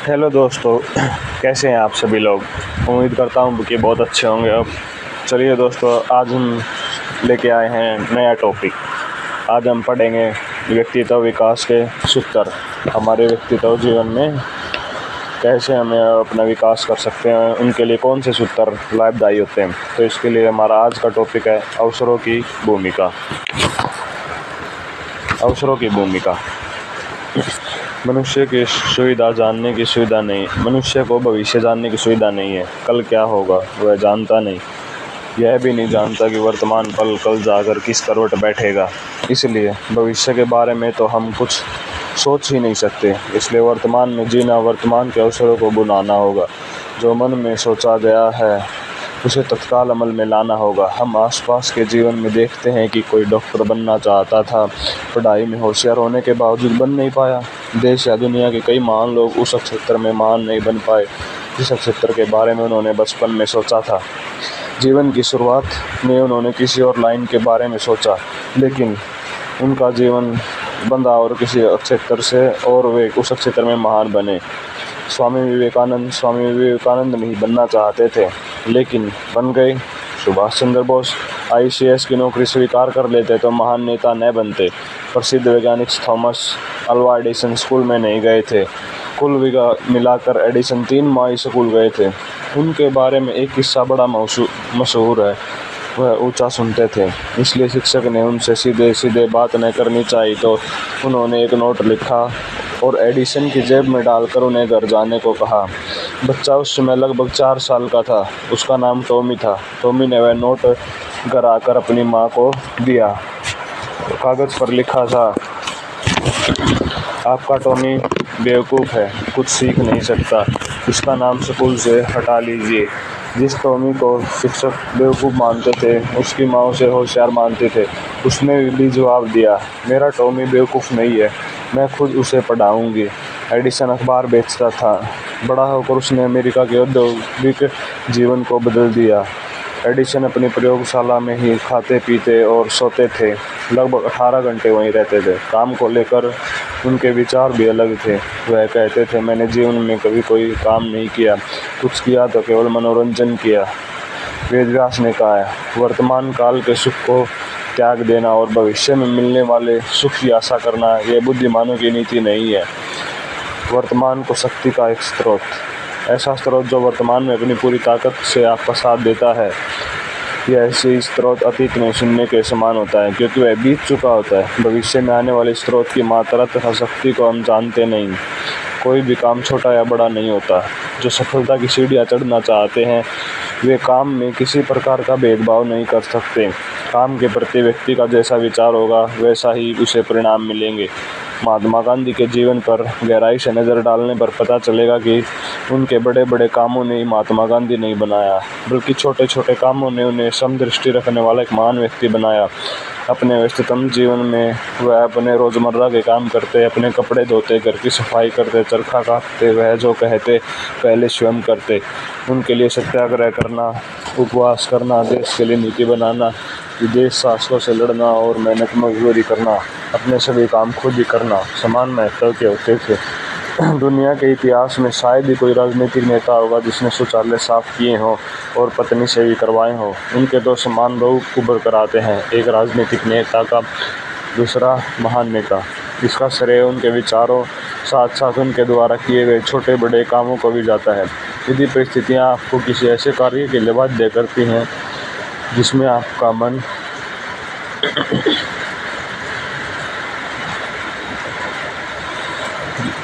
Hello दोस्तों, कैसे हैं आप सभी लोग। उम्मीद करता हूँ कि बहुत अच्छे होंगे। अब चलिए दोस्तों, आज हम लेके आए हैं नया टॉपिक। आज हम पढ़ेंगे व्यक्तित्व विकास के सूत्र। हमारे व्यक्तित्व जीवन में कैसे हमें अपना विकास कर सकते हैं, उनके लिए कौन से सूत्र लाभदायी होते हैं। तो इसके लिए हमारा आज का टॉपिक है अवसरों की भूमिका। अवसरों की भूमिका। मनुष्य की सुविधा जानने की सुविधा नहीं। मनुष्य को भविष्य जानने की सुविधा नहीं है। कल क्या होगा वह जानता नहीं। यह भी नहीं जानता कि वर्तमान पल कल जाकर किस करवट बैठेगा। इसलिए भविष्य के बारे में तो हम कुछ सोच ही नहीं सकते। इसलिए वर्तमान में जीना, वर्तमान के अवसरों को बुनाना होगा। जो मन में सोचा गया है उसे तत्काल अमल में लाना होगा। हम आसपास के जीवन में देखते हैं कि कोई डॉक्टर बनना चाहता था, पढ़ाई में होशियार होने के बावजूद बन नहीं पाया। देश या दुनिया के कई महान लोग उस क्षेत्र में महान नहीं बन पाए जिस क्षेत्र के बारे में उन्होंने बचपन में सोचा था। जीवन की शुरुआत में उन्होंने किसी और लाइन के बारे में सोचा, लेकिन उनका जीवन बंधा और किसी क्षेत्र से, और वे उस क्षेत्र में महान बने। स्वामी विवेकानंद नहीं बनना चाहते थे, लेकिन बन गए। सुभाष चंद्र बोस ICS की नौकरी स्वीकार कर लेते तो महान नेता न बनते। प्रसिद्ध वैज्ञानिक थॉमस अल्वा एडिसन स्कूल में नहीं गए थे। कुल मिलाकर एडिसन 3 माह स्कूल गए थे। उनके बारे में एक किस्सा बड़ा मशहूर है। वह ऊंचा सुनते थे, इसलिए शिक्षक ने उनसे सीधे सीधे बात न करनी चाहिए, तो उन्होंने एक नोट लिखा और एडिसन की जेब में डालकर उन्हें घर जाने को कहा। बच्चा उस समय लगभग 4 साल का था। उसका नाम टॉमी था। टॉमी ने वह नोट घर आकर अपनी माँ को दिया। कागज़ पर लिखा था, आपका टॉमी बेवकूफ़ है, कुछ सीख नहीं सकता, इसका नाम स्कूल से हटा लीजिए। जिस टॉमी को शिक्षक बेवकूफ़ मानते थे, उसकी माँ उसे होशियार मानते थे। उसने भी जवाब दिया, मेरा टॉमी बेवकूफ़ नहीं है, मैं खुद उसे पढ़ाऊँगी। एडिसन अखबार बेचता था। बड़ा होकर उसने अमेरिका के औद्योगिक जीवन को बदल दिया। एडिसन अपनी प्रयोगशाला में ही खाते पीते और सोते थे। लगभग 18 घंटे वहीं रहते थे। काम को लेकर उनके विचार भी अलग थे। वह कहते थे, मैंने जीवन में कभी कोई काम नहीं किया, कुछ किया तो केवल मनोरंजन किया। वेदव्यास ने कहा है, वर्तमान काल के सुख को त्याग देना और भविष्य में मिलने वाले सुख की आशा करना, यह बुद्धिमानों की नीति नहीं है। वर्तमान को शक्ति का एक स्रोत, ऐसा स्रोत जो वर्तमान में अपनी पूरी ताकत से आपका साथ देता है। यह ऐसी स्रोत अतीत में शून्य के समान होता है, क्योंकि वह बीत चुका होता है। भविष्य में आने वाले स्रोत की मात्रा तथा शक्ति को हम जानते नहीं। कोई भी काम छोटा या बड़ा नहीं होता। जो सफलता की सीढ़ियाँ चढ़ना चाहते हैं, वे काम में किसी प्रकार का भेदभाव नहीं कर सकते। काम के प्रति व्यक्ति का जैसा विचार होगा, वैसा ही उसे परिणाम मिलेंगे। महात्मा गांधी के जीवन पर गहराई से नज़र डालने पर पता चलेगा कि उनके बड़े बड़े कामों ने महात्मा गांधी नहीं बनाया, बल्कि छोटे छोटे कामों ने उन्हें समदृष्टि रखने वाला एक महान व्यक्ति बनाया। अपने व्यस्ततम जीवन में वह अपने रोज़मर्रा के काम करते, अपने कपड़े धोते, घर की सफाई करते, चरखा काटते, वह जो कहते पहले स्वयं करते। उनके लिए सत्याग्रह करना, उपवास करना, देश के लिए नीति बनाना, विदेश शासकों से लड़ना और मेहनत मजदूरी करना, अपने सभी काम खुद ही करना समान महत्व के होते थे। दुनिया के इतिहास में शायद ही कोई राजनीतिक नेता होगा जिसने शौचालय साफ किए हों और पत्नी से भी करवाए हों। उनके दो समान रूप उभर कर आते हैं, एक राजनीतिक नेता का, दूसरा महान नेता। इसका श्रेय उनके विचारों साथ साथ उनके द्वारा किए गए छोटे बड़े कामों को भी जाता है। यदि परिस्थितियाँ आपको किसी ऐसे कार्य के लिए बाध्य करती हैं जिसमें आपका मन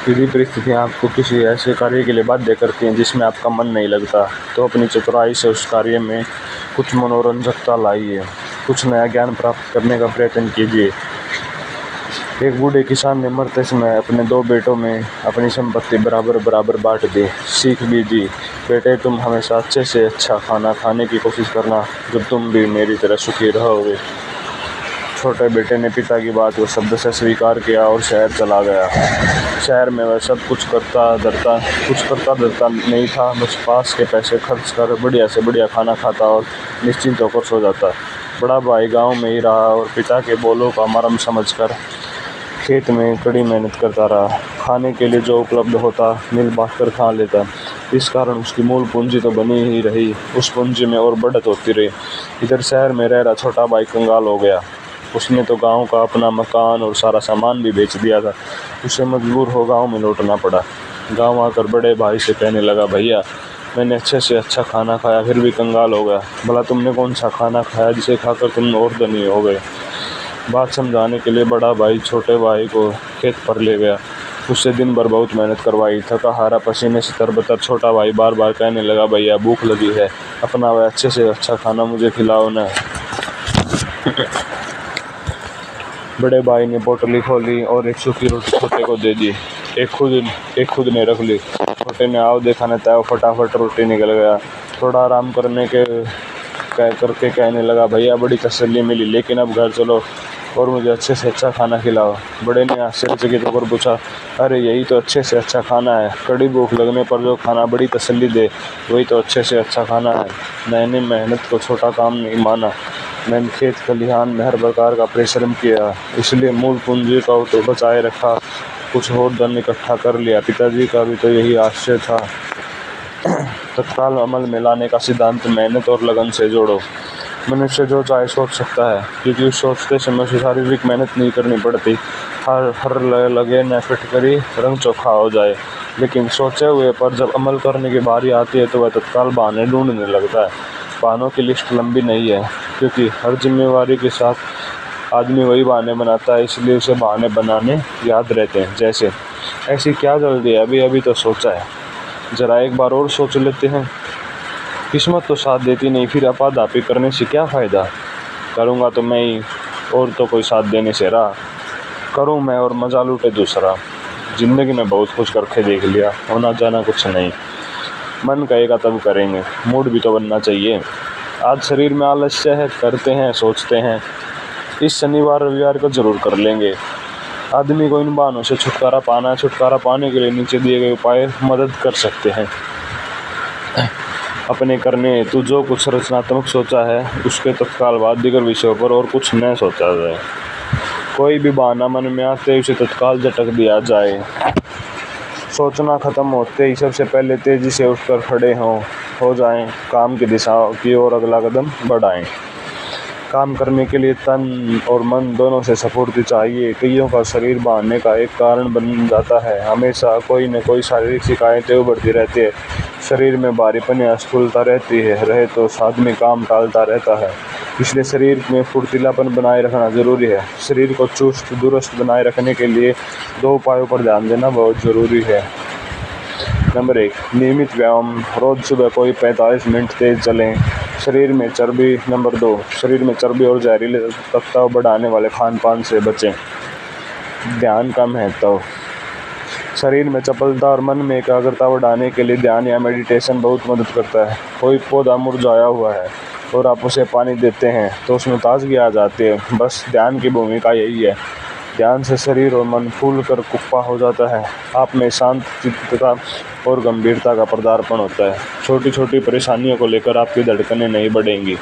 यदि परिस्थितियाँ आपको किसी ऐसे कार्य के लिए बाध्य करती हैं जिसमें आपका मन नहीं लगता, तो अपनी चतुराई से उस कार्य में कुछ मनोरंजकता लाइए, कुछ नया ज्ञान प्राप्त करने का प्रयत्न कीजिए। एक बूढ़े किसान ने मरते समय अपने 2 बेटों में अपनी संपत्ति बराबर बराबर बांट दी। सीख भी दी, बेटे तुम हमेशा अच्छे से अच्छा खाना खाने की कोशिश करना, जब तुम भी मेरी तरह सुखी रहोगे। छोटे बेटे ने पिता की बात को शब्द से स्वीकार किया और शहर चला गया। शहर में वह सब कुछ करता धरता नहीं था, बस पास के पैसे खर्च कर बढ़िया से बढ़िया खाना खाता और निश्चिंत होकर सो जाता। बड़ा भाई गांव में ही रहा और पिता के बोलों का मर्म समझकर खेत में कड़ी मेहनत करता रहा। खाने के लिए जो उपलब्ध होता मिल बांट कर खा लेता। इस कारण उसकी मूल पूंजी तो बनी ही रही, उस पूंजी में और बढ़त होती रही। इधर शहर में रह रहा छोटा भाई कंगाल हो गया। उसने तो गांव का अपना मकान और सारा सामान भी बेच दिया था। उसे मजबूर हो गांव में लौटना पड़ा। गांव आकर बड़े भाई से कहने लगा, भैया मैंने अच्छे से अच्छा खाना खाया फिर भी कंगाल हो गया। भला तुमने कौन सा खाना खाया जिसे खाकर तुम और धनी हो गए? बात समझाने के लिए बड़ा भाई छोटे भाई को खेत पर ले गया। उससे दिन भर बहुत मेहनत करवाई। थका हारा पसीने से तरबतर छोटा भाई बार बार कहने लगा, भैया भूख लगी है, अपना वह अच्छे से अच्छा खाना मुझे खिलाओ ना। बड़े भाई ने पोटली खोली और एक सूखी रोटी छोटे को दे दी। एक खुद ने रख ली। छोटे ने आओ देखा न तय फटाफट रोटी निकल गया। थोड़ा आराम करके कहने लगा, भैया बड़ी तसल्ली मिली, लेकिन अब घर चलो और मुझे अच्छे से अच्छा खाना खिलाओ। बड़े ने आश्चर्यचकित होकर पूछा, अरे यही तो अच्छे से अच्छा खाना है। कड़ी भूख लगने पर जो खाना बड़ी तसल्ली दे वही तो अच्छे से अच्छा खाना है। मैंने मेहनत को छोटा काम नहीं माना। मैंने खेत खलिहान में हर प्रकार का परिश्रम किया, इसलिए मूल पूंजी को तो बचाए रखा, कुछ और धन इकट्ठा कर लिया। पिताजी का भी तो यही आशय था। तत्काल अमल में लाने का सिद्धांत मेहनत और लगन से जोड़ो। मनुष्य जो चाहे सोच सकता है, क्योंकि उस सोचते समय उसे शारीरिक मेहनत नहीं करनी पड़ती। हर लगे न फिट करी रंग चोखा हो जाए। लेकिन सोचे हुए पर जब अमल करने की बारी आती है तो वह तत्काल बहाने ढूंढने लगता है। बहानों की लिस्ट लंबी नहीं है, क्योंकि हर जिम्मेवारी के साथ आदमी वही बहाने बनाता है, इसलिए उसे बहाने बनाने याद रहते हैं। जैसे, ऐसी क्या जल्दी है, अभी तो सोचा है, जरा एक बार और सोच लेते हैं। किस्मत तो साथ देती नहीं, फिर आपाधापी करने से क्या फ़ायदा। करूँगा तो मैं ही, और तो कोई साथ देने से रहा। करूँ मैं और मज़ा लूटे दूसरा। ज़िंदगी में बहुत कुछ करके देख लिया, होना जाना कुछ नहीं। मन कहेगा तब करेंगे, मूड भी तो बनना चाहिए। आज शरीर में आलस्य है, करते हैं सोचते हैं, इस शनिवार रविवार को ज़रूर कर लेंगे। आदमी को इन बहानों से छुटकारा पाना है। छुटकारा पाने के लिए नीचे दिए गए उपाय मदद कर सकते हैं। अपने करने हेतु जो कुछ रचनात्मक सोचा है उसके तत्काल बाद दीगर विषयों पर और कुछ न सोचा जाए। कोई भी बहाना मन में आते ही उसे तत्काल झटक दिया जाए। सोचना खत्म होते ही सबसे पहले तेजी से उठकर खड़े हो जाएं, काम की दिशा की ओर अगला कदम बढ़ाएं। काम करने के लिए तन और मन दोनों से स्फूर्ति चाहिए। कईयों का शरीर बहाने का एक कारण बन जाता है। हमेशा कोई न कोई शारीरिक शिकायतें उभरती रहती है। शरीर में भारीपन या स्थूलता रहती है तो आदमी काम टालता रहता है। इसलिए शरीर में फुर्तीलापन बनाए रखना जरूरी है। शरीर को चुस्त दुरुस्त बनाए रखने के लिए 2 उपायों पर ध्यान देना बहुत ज़रूरी है। नंबर 1, नियमित व्यायाम। रोज़ सुबह कोई 45 मिनट तेज चलें। शरीर में चर्बी। नंबर 2, शरीर में चर्बी और जहरीले तत्व बढ़ाने वाले खान पान से बचें। ध्यान का महत्व। शरीर में चपलता और मन में एकाग्रता बढ़ाने के लिए ध्यान या मेडिटेशन बहुत मदद करता है। कोई पौधा मुरझाया हुआ है और आप उसे पानी देते हैं तो उसमें ताजगी आ जाती है। बस ध्यान की भूमिका यही है। ध्यान से शरीर और मन फूल कर कुप्पा हो जाता है। आप में शांत चित्तता और गंभीरता का पदार्पण होता है। छोटी छोटी परेशानियों को लेकर आपकी धड़कनें नहीं बढ़ेंगी।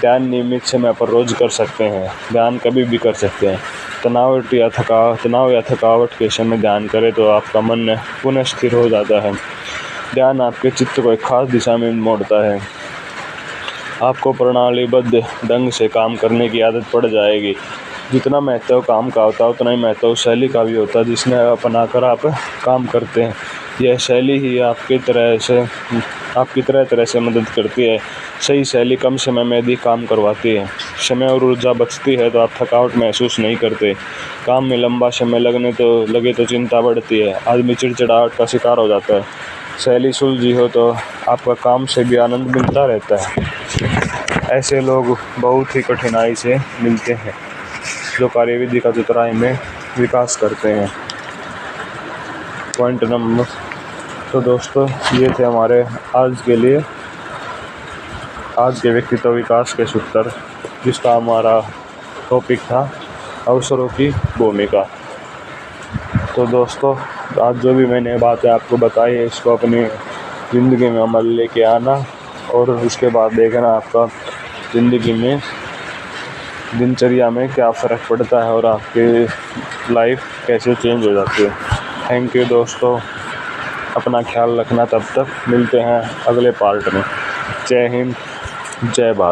ध्यान नियमित समय पर रोज़ कर सकते हैं। ध्यान कभी भी कर सकते हैं। तनाव या थकावट के समय ध्यान करें तो आपका मन पुनः स्थिर हो जाता है। ध्यान आपके चित्त को एक खास दिशा में मोड़ता है। आपको प्रणालीबद्ध ढंग से काम करने की आदत पड़ जाएगी। जितना महत्व काम का होता है उतना ही महत्व शैली का भी होता है जिसने अपनाकर आप काम करते हैं। यह शैली ही आपकी तरह तरह से मदद करती है। सही शैली कम समय में अधिक काम करवाती है। समय और ऊर्जा बचती है तो आप थकावट महसूस नहीं करते। काम में लंबा समय लगे तो चिंता बढ़ती है। आदमी चिड़चिड़ाहट का शिकार हो जाता है। शैली सुलझी हो तो आपका काम से भी आनंद मिलता रहता है। ऐसे लोग बहुत ही कठिनाई से मिलते हैं जो कार्यविधि का चतुराई में विकास करते हैं। Point number. तो दोस्तों, ये थे हमारे आज के व्यक्तित्व विकास के सूत्र, जिसका हमारा टॉपिक था अवसरों की भूमिका। तो दोस्तों, आज जो भी मैंने बातें आपको बताई है इसको अपनी ज़िंदगी में अमल लेके आना और उसके बाद देखना आपका ज़िंदगी में दिनचर्या में क्या फ़र्क पड़ता है और आपकी लाइफ कैसे चेंज हो जाती है। थैंक यू दोस्तों, अपना ख्याल रखना। तब तक मिलते हैं अगले पार्ट में। जय हिंद, जय भारत।